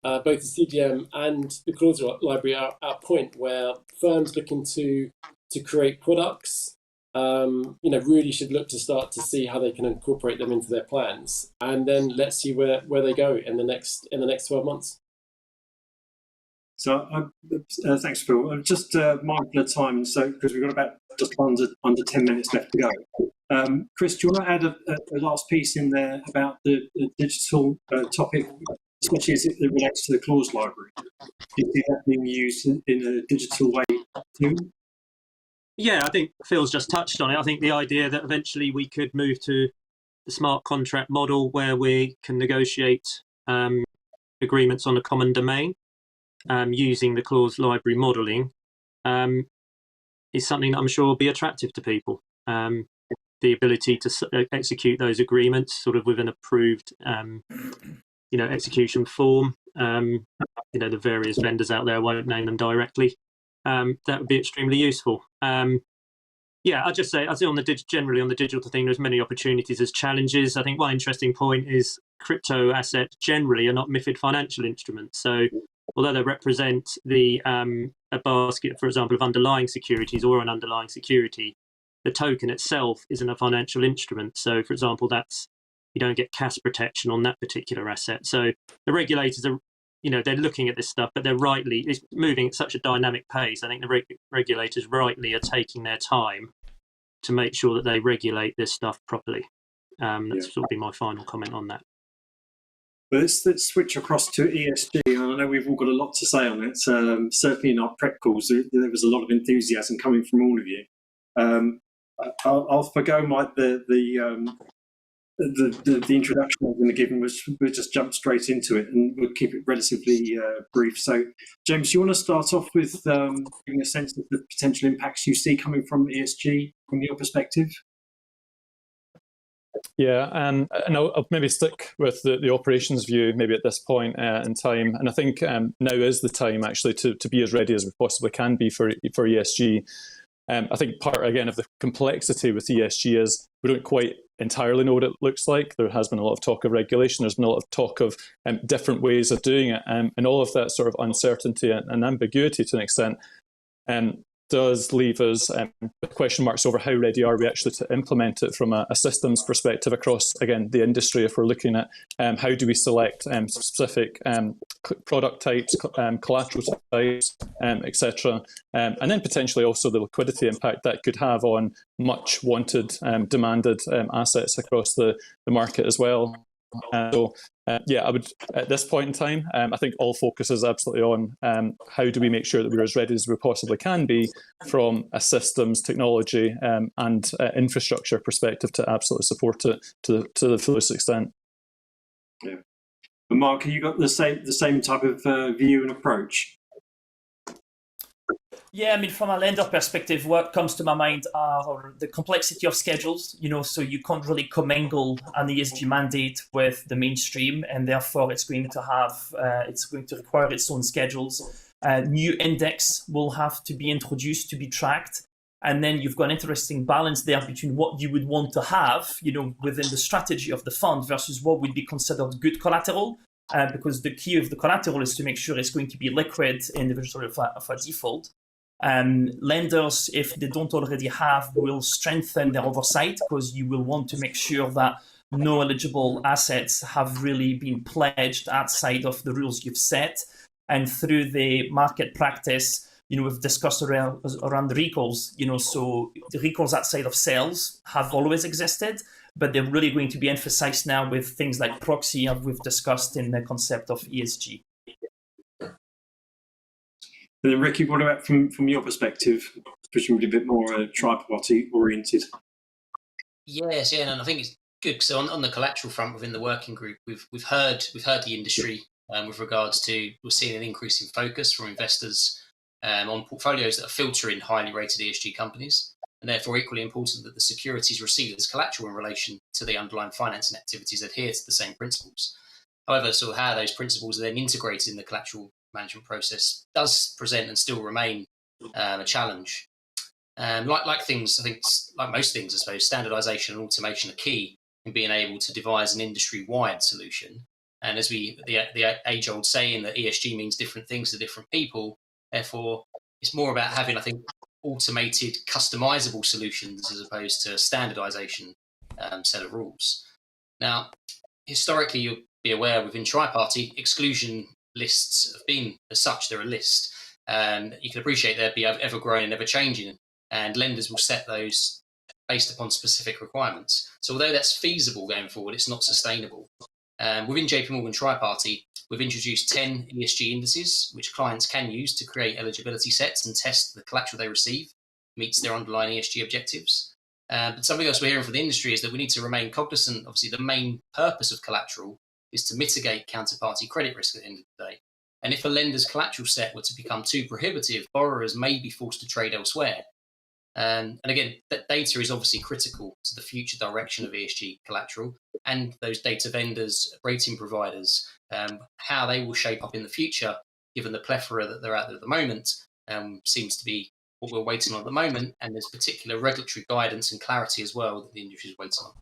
both the CDM and the Collateral Library are at a point where firms looking to create products, really should look to start to see how they can incorporate them into their plans, and then let's see where they go in the next 12 months. So thanks, Phil. I'm just mindful of time, so because we've got about just under 10 minutes left to go. Chris, do you want to add a last piece in there about the digital topic, especially as it relates to the clause library? Do you see that being used in a digital way too? Yeah, I think Phil's just touched on it. I think the idea that eventually we could move to the smart contract model where we can negotiate agreements on a common domain using the clause library modelling is something that I'm sure will be attractive to people. The ability to execute those agreements sort of with an approved execution form. The various vendors out there, I won't name them directly. That would be extremely useful. I'd just say, generally on the digital thing, there's many opportunities as challenges. I think one interesting point is crypto assets generally are not MiFID financial instruments. So although they represent a basket, for example, of underlying securities or an underlying security, the token itself isn't a financial instrument. So, for example, you don't get cash protection on that particular asset. So the regulators are, they're looking at this stuff, but it's moving at such a dynamic pace. I think the regulators rightly are taking their time to make sure that they regulate this stuff properly. That's sort of be my final comment on that. Well, let's switch across to ESG. I know we've all got a lot to say on it. Certainly in our prep calls, there was a lot of enthusiasm coming from all of you. I'll forgo the introduction I'm going to give, and we'll just jump straight into it, and we'll keep it relatively brief. So, James, you want to start off with giving a sense of the potential impacts you see coming from ESG from your perspective? Yeah, and I'll maybe stick with the operations view maybe at this point in time. And I think now is the time actually to be as ready as we possibly can be for ESG. I think part, again, of the complexity with ESG is we don't quite entirely know what it looks like. There has been a lot of talk of regulation. There's been a lot of talk of different ways of doing it. And all of that sort of uncertainty and ambiguity to an extent does leave us with question marks over how ready are we actually to implement it from a systems perspective across, again, the industry. If we're looking at how do we select specific product types, collateral types, etc. And then potentially also the liquidity impact that could have on much wanted, demanded assets across the market as well. I would, at this point in time, I think all focus is absolutely on how do we make sure that we're as ready as we possibly can be from a systems, technology, and infrastructure perspective to absolutely support it to the fullest extent. Yeah. And Mark, have you got the same type of view and approach? Yeah, I mean, from a lender perspective, what comes to my mind are the complexity of schedules, so you can't really commingle an ESG mandate with the mainstream, and therefore it's going to require its own schedules. New index will have to be introduced to be tracked. And then you've got an interesting balance there between what you would want to have, within the strategy of the fund versus what would be considered good collateral. Because the key of the collateral is to make sure it's going to be liquid in the event of a default. Lenders, if they don't already have, will strengthen their oversight because you will want to make sure that no eligible assets have really been pledged outside of the rules you've set. And through the market practice, we've discussed around the recalls, so the recalls outside of sales have always existed, but they're really going to be emphasized now with things like proxy, as we've discussed in the concept of ESG. And then Ricky, what about from your perspective, presumably a bit more tripartite oriented? Yes, and I think it's good. So on the collateral front within the working group, we've heard the industry with regards to we're seeing an increase in focus from investors on portfolios that are filtering highly rated ESG companies. and therefore equally important that the securities received as collateral in relation to the underlying financing activities adhere to the same principles. However, sort of how those principles are then integrated in the collateral management process does present and still remain a challenge. Like things, I think, like most things, I suppose, standardisation and automation are key in being able to devise an industry-wide solution. And as the age-old saying that ESG means different things to different people, therefore, it's more about having, I think, automated, customizable solutions as opposed to a standardization set of rules. Now, historically, you'll be aware within Tripartite, exclusion lists have been, as such, they're a list. And you can appreciate they'll be ever-growing and ever-changing, and lenders will set those based upon specific requirements. So although that's feasible going forward, it's not sustainable. Within JP Morgan Tripartite, we've introduced 10 ESG indices, which clients can use to create eligibility sets and test the collateral they receive meets their underlying ESG objectives. But something else we're hearing from the industry is that we need to remain cognizant. Obviously, the main purpose of collateral is to mitigate counterparty credit risk at the end of the day. And if a lender's collateral set were to become too prohibitive, borrowers may be forced to trade elsewhere. And again, that data is obviously critical to the future direction of ESG collateral, and those data vendors, rating providers, how they will shape up in the future, given the plethora that they're out there at the moment, seems to be what we're waiting on at the moment. And there's particular regulatory guidance and clarity as well that the industry is waiting on.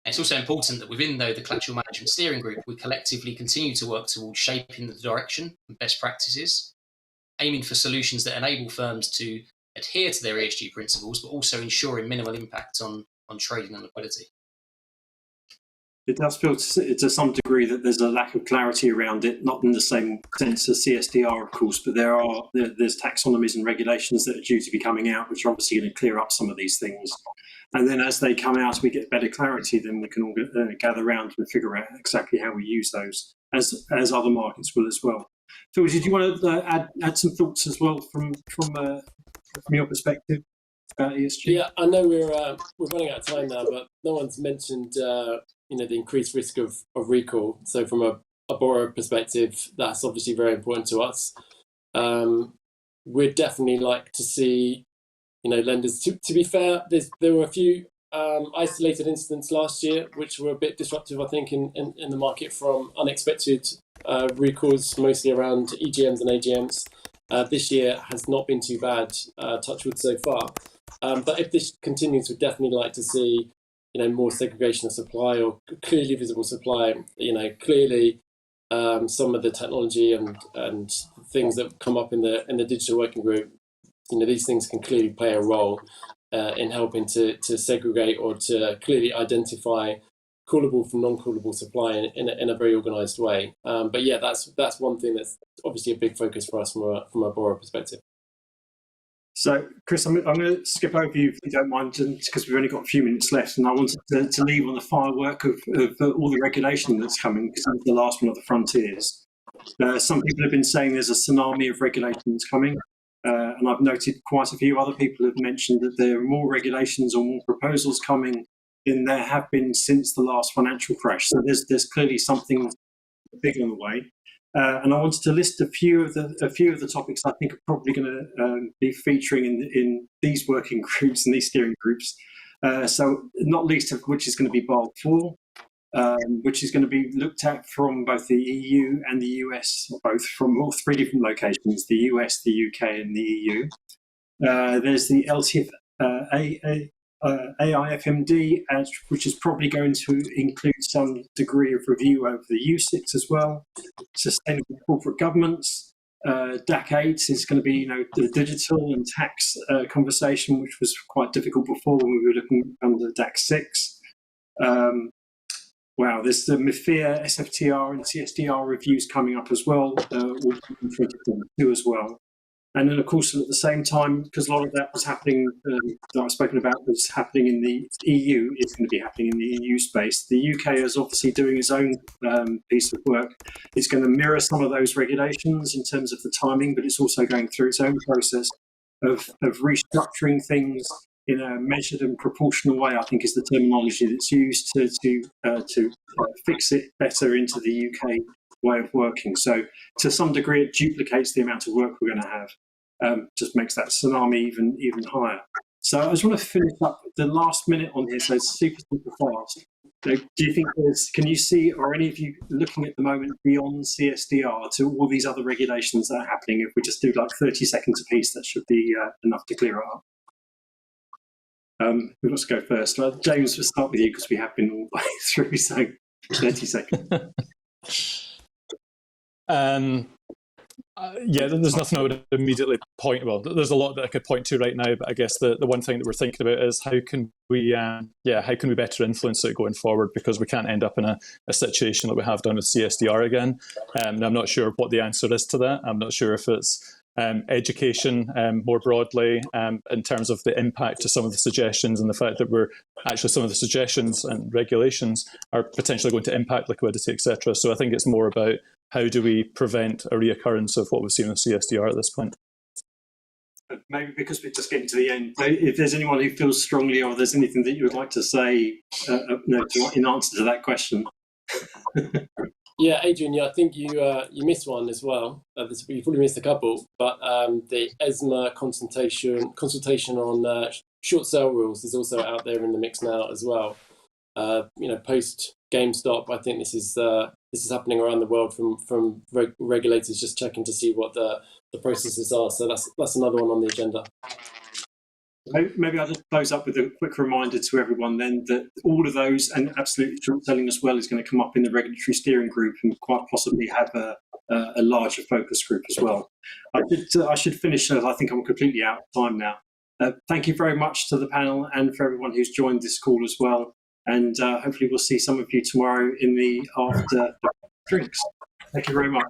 And it's also important that within, though, the Collateral Management Steering Group, we collectively continue to work towards shaping the direction and best practices, aiming for solutions that enable firms to adhere to their ESG principles, but also ensuring minimal impact on trading and liquidity. It does feel to some degree that there's a lack of clarity around it, not in the same sense as CSDR, of course, but there's taxonomies and regulations that are due to be coming out, which are obviously going to clear up some of these things. And then as they come out, we get better clarity, then we can all gather around and figure out exactly how we use those, as other markets will as well. Phil, did you want to add some thoughts as well from your perspective about ESG? Yeah, I know we're running out of time now, but no one's mentioned the increased risk of recall. So from a borrower perspective, that's obviously very important to us. We'd definitely like to see lenders. To be fair, there were a few isolated incidents last year which were a bit disruptive, I think, in the market from unexpected recalls, mostly around EGMs and AGMs. This year has not been too bad, touch wood so far. But if this continues, we'd definitely like to see, more segregation of supply or clearly visible supply. Clearly some of the technology and things that come up in the digital working group, these things can clearly play a role in helping to segregate or to clearly identify callable from non-callable supply in a very organised way. But yeah, that's one thing that's obviously a big focus for us from a borrower perspective. So, Chris, I'm going to skip over you if you don't mind, because we've only got a few minutes left, and I wanted to leave on the firework of all the regulation that's coming, because that's the last one of the frontiers. Some people have been saying there's a tsunami of regulations coming, and I've noted quite a few other people have mentioned that there are more regulations or more proposals coming than there have been since the last financial crash. So there's clearly something big on the way. And I wanted to list a few of the topics I think are probably going to be featuring in these working groups and these steering groups. So not least of which is going to be Basel IV, which is going to be looked at from both the EU and the US, both from all three different locations: the US, the UK, and the EU. There's the LTIF AIFMD, which is probably going to include some degree of review over the UCITS as well. Sustainable corporate governance. DAC 8 is going to be, the digital and tax conversation, which was quite difficult before when we were looking under DAC 6. There's the MIFIR, SFTR, and CSDR reviews coming up as well, in 2022 as well. And then, of course, at the same time, because a lot of that was happening, that I've spoken about, was happening in the EU, it's going to be happening in the EU space. The UK is obviously doing its own piece of work. It's going to mirror some of those regulations in terms of the timing, but it's also going through its own process of restructuring things in a measured and proportional way, I think is the terminology that's used to fix it better into the UK way of working. So to some degree, it duplicates the amount of work we're going to have. Just makes that tsunami even higher. So I just want to finish up the last minute on here, so it's super, super fast. So do you think can you see, or any of you looking at the moment beyond CSDR to all these other regulations that are happening? If we just do like 30 seconds a piece, that should be enough to clear it up. Who wants to go first? James, we'll start with you because we have been all the way through, so 30 seconds. Yeah, there's nothing I would immediately point. Well, there's a lot that I could point to right now, but I guess the one thing that we're thinking about is how can we better influence it going forward, because we can't end up in a situation that we have done with CSDR again. And I'm not sure what the answer is to that. I'm not sure if it's education more broadly in terms of the impact to some of the suggestions, and the fact that some of the suggestions and regulations are potentially going to impact liquidity, etc. So I think it's more about how do we prevent a reoccurrence of what we've seen with CSDR at this point. Maybe because we're just getting to the end, if there's anyone who feels strongly, or there's anything that you would like to say in answer to that question. Yeah, Adrian, I think you missed one as well. You probably missed a couple, but the ESMA consultation on short sale rules is also out there in the mix now as well. Post GameStop, I think this is happening around the world from regulators just checking to see what the processes are. So that's another one on the agenda. Maybe I'll just close up with a quick reminder to everyone then that all of those, and absolutely short selling as well, is going to come up in the regulatory steering group, and quite possibly have a larger focus group as well. I should finish, as I think I'm completely out of time now. Thank you very much to the panel and for everyone who's joined this call as well. And hopefully we'll see some of you tomorrow in the after drinks. Thank you very much.